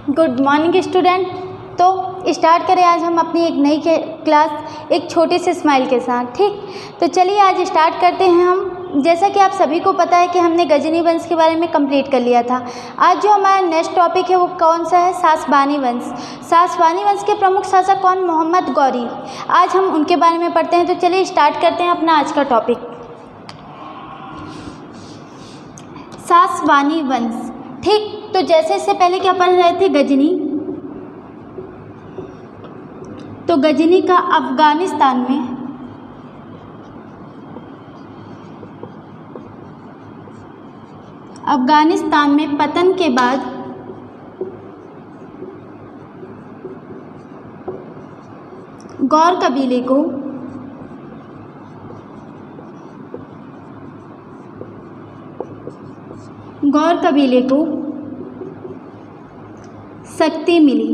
Good morning student. तो start करें आज हम अपनी एक नई क्लास एक छोटे से स्माइल के साथ। ठीक, तो चलिए आज स्टार्ट करते हैं हम। जैसा कि आप सभी को पता है कि हमने गजनी वंश के बारे में कंप्लीट कर लिया था। आज जो हमारा नेक्स्ट टॉपिक है वो कौन सा है? सासवानी वंश। सासवानी वंश के प्रमुख शासक कौन? मोहम्मद गौरी। आज हम उनके बारे में पढ़ते हैं। तो चलिए स्टार्ट करते हैं अपना आज का टॉपिक, सासवानी वंश। ठीक, तो जैसे इससे पहले क्या पढ़ रहे थे? गजनी। तो गजनी का अफगानिस्तान में पतन के बाद गौर कबीले को शक्ति मिली।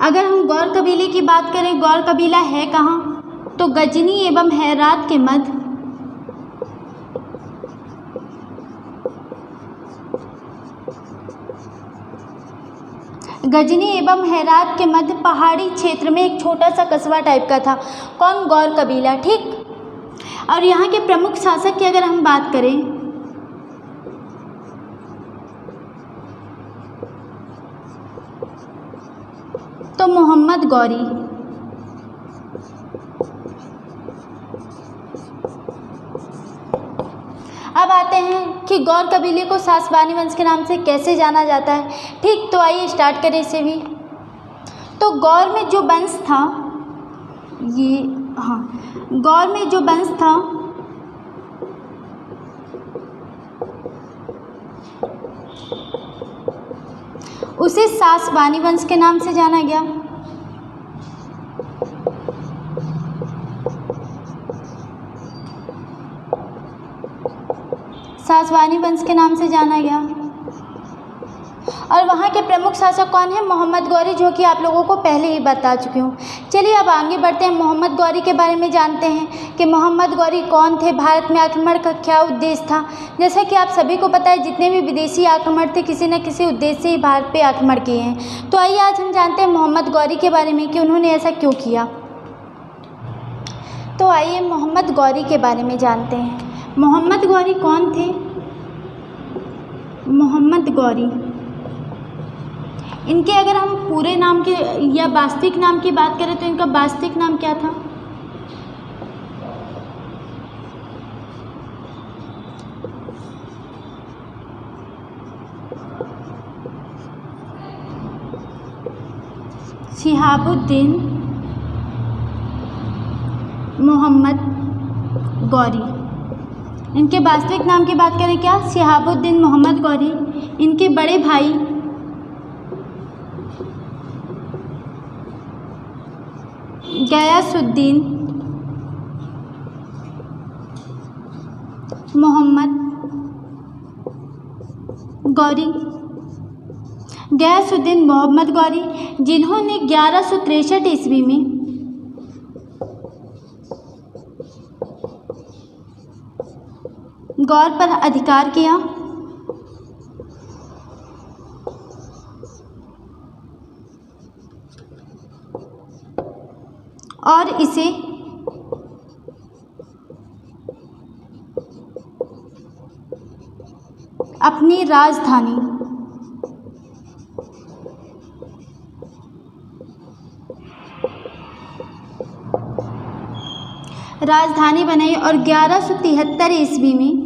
अगर हम गौर कबीले की बात करें, गौर कबीला है कहाँ? तो गजनी एवं हेरात के मध्य पहाड़ी क्षेत्र में एक छोटा सा कस्बा टाइप का था। कौन? गौर कबीला। ठीक, और यहाँ के प्रमुख शासक की अगर हम बात करें तो मोहम्मद गौरी। अब आते हैं कि गौर कबीले को सासवानी वंश के नाम से कैसे जाना जाता है। ठीक, तो आइए स्टार्ट करें इसे भी। तो गौर में जो वंश था उसे सासवानी वंश के नाम से जाना गया। सासवानी वंश के नाम से जाना गया। और वहाँ के प्रमुख शासक कौन है? मोहम्मद गौरी, जो कि आप लोगों को पहले ही बता चुकी हूँ। चलिए अब आगे बढ़ते हैं, मोहम्मद गौरी के बारे में जानते हैं कि मोहम्मद गौरी कौन थे, भारत में आक्रमण का क्या उद्देश्य था। जैसा कि आप सभी को पता है, जितने भी विदेशी आक्रमण थे किसी न किसी उद्देश्य से ही भारत पे आक्रमण किए हैं। तो आइए आज हम जानते हैं मोहम्मद गौरी के बारे में कि उन्होंने ऐसा क्यों किया। तो आइए मोहम्मद गौरी के बारे में जानते हैं। मोहम्मद गौरी कौन थे? मोहम्मद गौरी, इनके अगर हम पूरे नाम के या वास्तविक नाम की बात करें तो इनका वास्तविक नाम क्या था? शिहाबुद्दीन मोहम्मद गौरी। इनके वास्तविक नाम की बात करें क्या? शिहाबुद्दीन मोहम्मद गौरी। इनके बड़े भाई गयासुद्दीन मोहम्मद गौरी। गयासुद्दीन मोहम्मद गौरी, जिन्होंने 1163 ईस्वी में गौर पर अधिकार किया और इसे अपनी राजधानी बनाई। और 1173 ईस्वी में,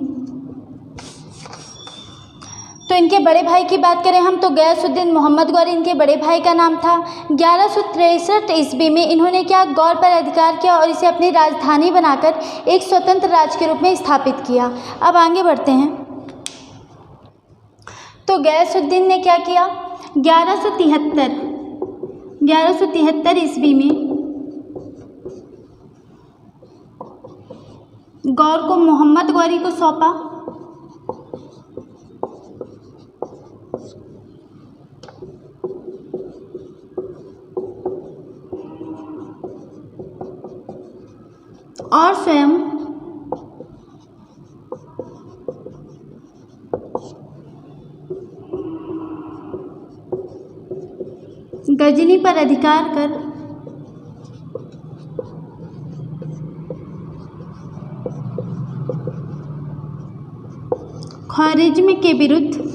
तो इनके बड़े भाई की बात करें हम तो गयासुद्दीन मोहम्मद गौरी इनके बड़े भाई का नाम था। 1163 ईस्वी में इन्होंने क्या? गौर पर अधिकार किया और इसे अपनी राजधानी बनाकर एक स्वतंत्र राज्य के रूप में स्थापित किया। अब आगे बढ़ते हैं। तो गयासुद्दीन ने क्या किया? 1173 ईस्वी में गौर को मोहम्मद गौरी को सौंपा और स्वयं गजनी पर अधिकार कर ख्वारिज्म के विरुद्ध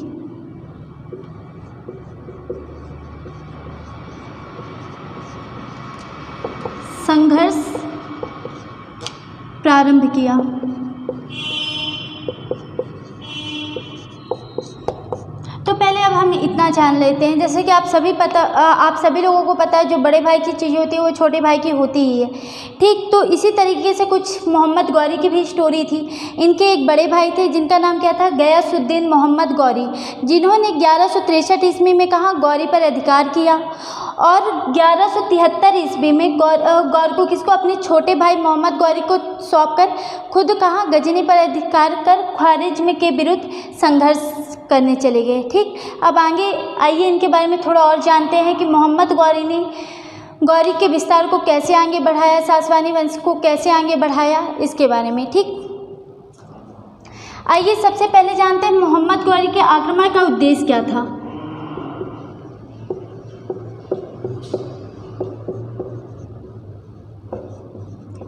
संघर्ष प्रारंभ किया। तो पहले अब हम इतना जान लेते हैं, जैसे कि आप सभी लोगों को पता है जो बड़े भाई की चीज़ होती है वो छोटे भाई की होती ही है, ठीक। तो इसी तरीके से कुछ मोहम्मद गौरी की भी स्टोरी थी। इनके एक बड़े भाई थे जिनका नाम क्या था, गयासुद्दीन मोहम्मद गौरी, जिन्होंने 1163 ईस्वी में कहाँ गौरी पर अधिकार किया और 1173 ईस्वी में गौर को किसको, अपने छोटे भाई मोहम्मद गौरी को सौंपकर खुद कहाँ गजनी पर अधिकार कर ख्वारिज्म के विरुद्ध संघर्ष करने चले गए, ठीक। अब आगे आइए इनके बारे में थोड़ा और जानते हैं कि मोहम्मद गौरी ने गौरी के विस्तार को कैसे आगे बढ़ाया, सासवानी वंश को कैसे आगे बढ़ाया, इसके बारे में, ठीक। आइए सबसे पहले जानते हैं मोहम्मद गौरी के आक्रमण का उद्देश्य क्या था।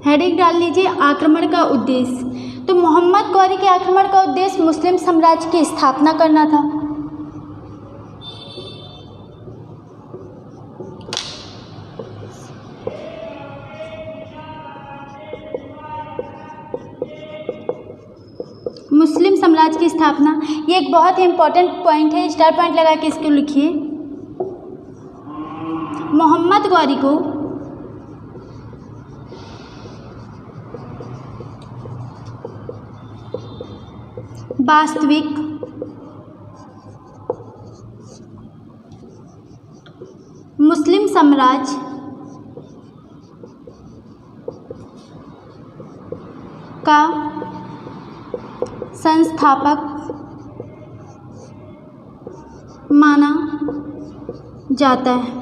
हेडिंग डाल लीजिए, आक्रमण का उद्देश्य। तो मोहम्मद गौरी के आक्रमण का उद्देश्य मुस्लिम साम्राज्य की स्थापना करना था। मुस्लिम साम्राज्य की स्थापना, ये एक बहुत ही इंपॉर्टेंट पॉइंट है, स्टार पॉइंट लगा के इसको लिखिए। मोहम्मद गौरी को वास्तविक मुस्लिम साम्राज्य का संस्थापक माना जाता है।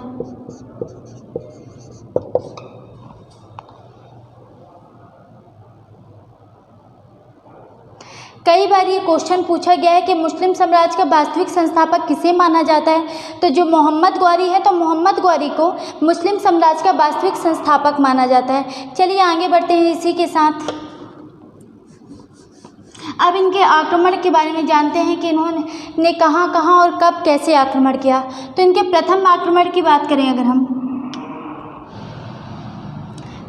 कई बार ये क्वेश्चन पूछा गया है कि मुस्लिम साम्राज्य का वास्तविक संस्थापक किसे माना जाता है, तो जो मोहम्मद गौरी है, तो मोहम्मद गौरी को मुस्लिम साम्राज्य का वास्तविक संस्थापक माना जाता है। चलिए आगे बढ़ते हैं इसी के साथ। अब इनके आक्रमण के बारे में जानते हैं कि इन्होंने कहाँ कहाँ और कब कैसे आक्रमण किया। तो इनके प्रथम आक्रमण की बात करें, अगर हम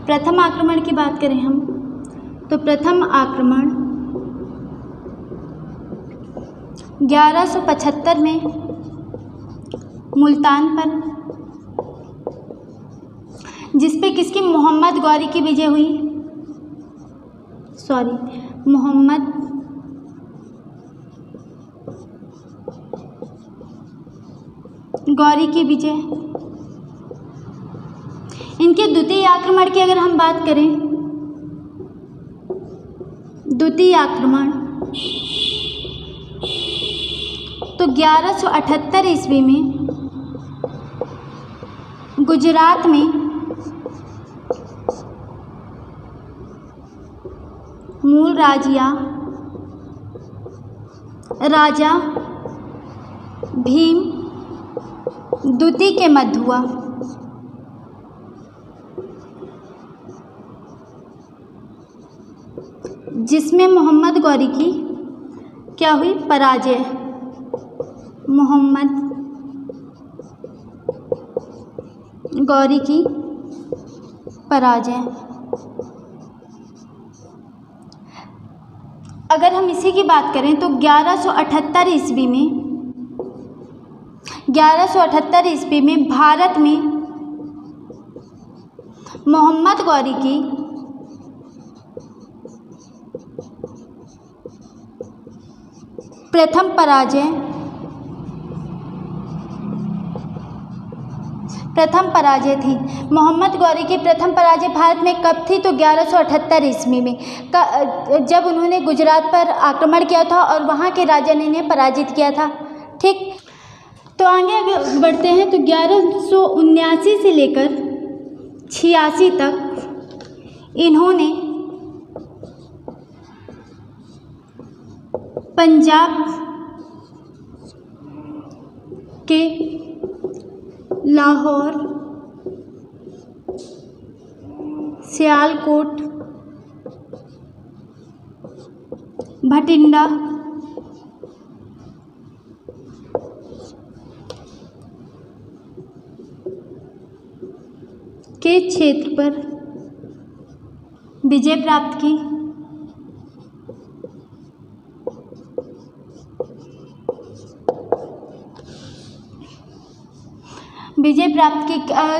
प्रथम आक्रमण की बात करें हम, तो प्रथम आक्रमण 1175 में मुल्तान पर, जिसपे किसकी, मोहम्मद गौरी की विजय हुई, मोहम्मद गौरी की विजय। इनके द्वितीय आक्रमण की अगर हम बात करें, द्वितीय आक्रमण तो 1178 ईस्वी में गुजरात में मूल राजा भीम द्वितीय के मध्य हुआ। जिसमें मोहम्मद गौरी की क्या हुई, पराजय। मोहम्मद गौरी की पराजय। अगर हम इसी की बात करें तो 1178 ईस्वी में भारत में मोहम्मद गौरी की प्रथम पराजय थी। मोहम्मद गौरी की प्रथम पराजय भारत में कब थी, तो 1178 ईस्वी में, जब उन्होंने गुजरात पर आक्रमण किया था और वहाँ के राजा ने इन्हें पराजित किया था, ठीक। तो आगे बढ़ते हैं। तो 1179 से लेकर 86 तक इन्होंने पंजाब के लाहौर, सियालकोट, भटिंडा, के क्षेत्र पर विजय प्राप्त की। विजय प्राप्त की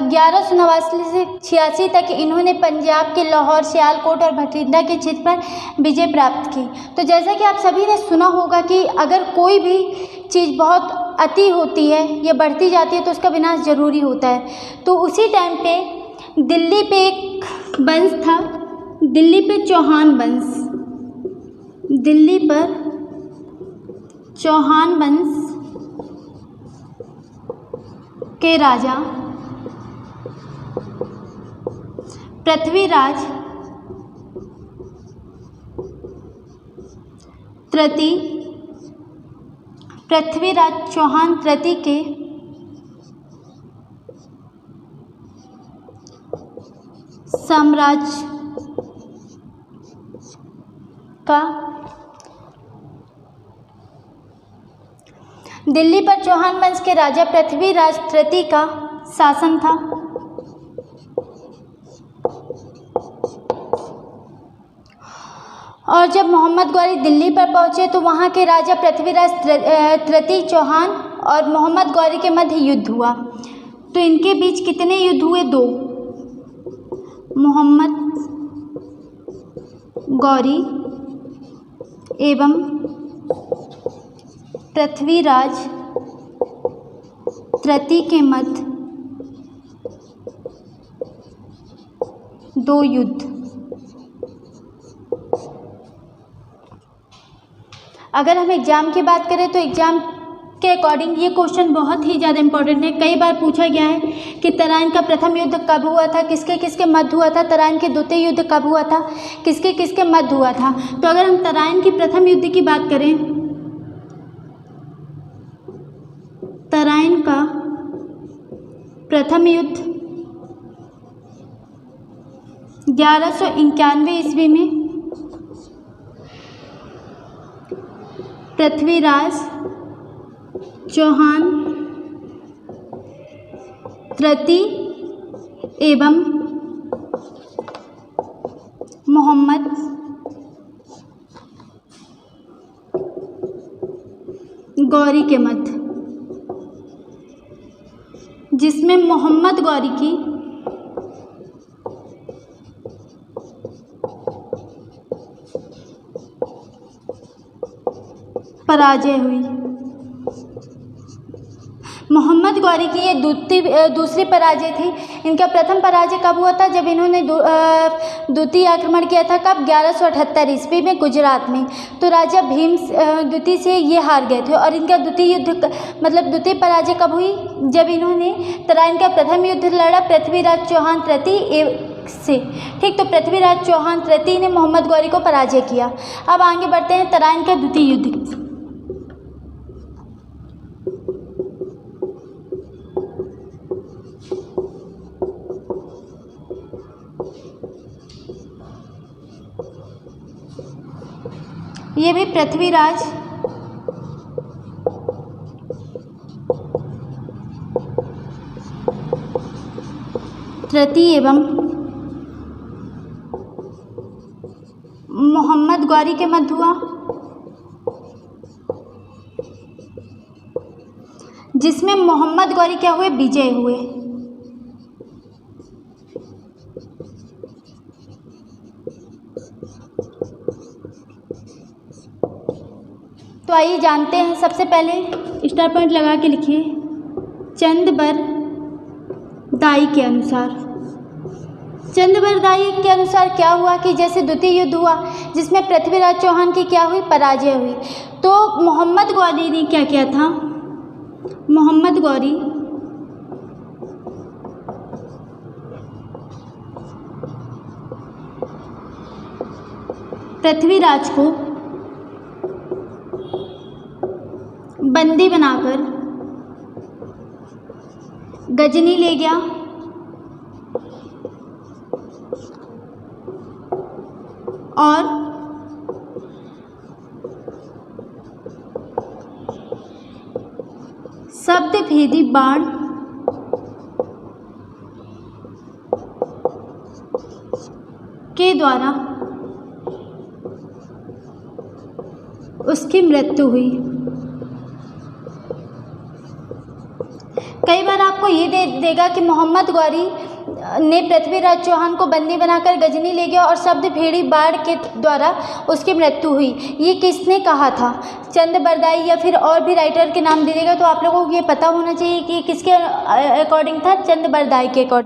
1189 से 86 तक इन्होंने पंजाब के लाहौर, सियालकोट और भटिंडा के क्षेत्र पर विजय प्राप्त की। तो जैसा कि आप सभी ने सुना होगा कि अगर कोई भी चीज़ बहुत अति होती है या बढ़ती जाती है तो उसका विनाश जरूरी होता है। तो उसी टाइम पे दिल्ली पे एक वंश था, दिल्ली पे चौहान वंश, दिल्ली पर चौहान वंश के राजा पृथ्वीराज चौहान तृतीय के साम्राज्य का दिल्ली पर चौहान वंश के राजा पृथ्वीराज तृतीय का शासन था। और जब मोहम्मद गौरी दिल्ली पर पहुंचे तो वहां के राजा पृथ्वीराज तृतीय चौहान और मोहम्मद गौरी के मध्य युद्ध हुआ। तो इनके बीच कितने युद्ध हुए? 2। मोहम्मद गौरी एवं पृथ्वीराज तृतीय के मध्य 2 युद्ध। अगर हम एग्ज़ाम की बात करें तो एग्ज़ाम के अकॉर्डिंग ये क्वेश्चन बहुत ही ज़्यादा इंपॉर्टेंट है। कई बार पूछा गया है कि तराइन का प्रथम युद्ध कब हुआ था, किसके किसके मध्य हुआ था, तराइन के द्वितीय युद्ध कब हुआ था, किसके किसके मध्य हुआ था। तो अगर हम तराइन की प्रथम युद्ध की बात करें, तराइन का प्रथम युद्ध 1191 ईस्वी में पृथ्वीराज चौहान तृतीय एवं मोहम्मद गौरी के मध्य, जिसमें मोहम्मद गौरी की पराजय हुई। मोहम्मद गौरी की ये दूसरी पराजय थी। इनका प्रथम पराजय कब हुआ था? जब इन्होंने द्वितीय आक्रमण किया था। कब? 1178 ईस्वी में गुजरात में। तो राजा भीम द्वितीय से ये हार गए थे। और इनका द्वितीय युद्ध द्वितीय पराजय कब हुई? जब इन्होंने तराइन का प्रथम युद्ध लड़ा पृथ्वीराज चौहान तृतीय से। ठीक, तो पृथ्वीराज चौहान तृतीय ने मोहम्मद गौरी को पराजय किया। अब आगे बढ़ते हैं तराइन का द्वितीय युद्ध। ये भी पृथ्वीराज तृतीय एवं मोहम्मद गौरी के मध्य हुआ, जिसमें मोहम्मद गौरी क्या हुए? विजय हुए। तो आइए जानते हैं। सबसे पहले स्टार पॉइंट लगा के लिखिए। चंदबरदाई के अनुसार, चंदबरदाई के अनुसार क्या हुआ कि जैसे द्वितीय युद्ध हुआ जिसमें पृथ्वीराज चौहान की क्या हुई? पराजय हुई। तो मोहम्मद गौरी ने क्या किया था? मोहम्मद गौरी पृथ्वीराज को बंदी बनाकर गजनी ले गया, और शब्दभेदी बाण के द्वारा उसकी मृत्यु हुई। कई बार आपको ये देगा कि मोहम्मद गौरी ने पृथ्वीराज चौहान को बंदी बनाकर गजनी ले गया और शब्दभेदी बाण के द्वारा उसकी मृत्यु हुई। ये किसने कहा था? चंद बरदाई या फिर और भी राइटर के नाम दे देगा तो आप लोगों को ये पता होना चाहिए कि किसके अकॉर्डिंग था, चंद बरदाई के अकॉर्डिंग।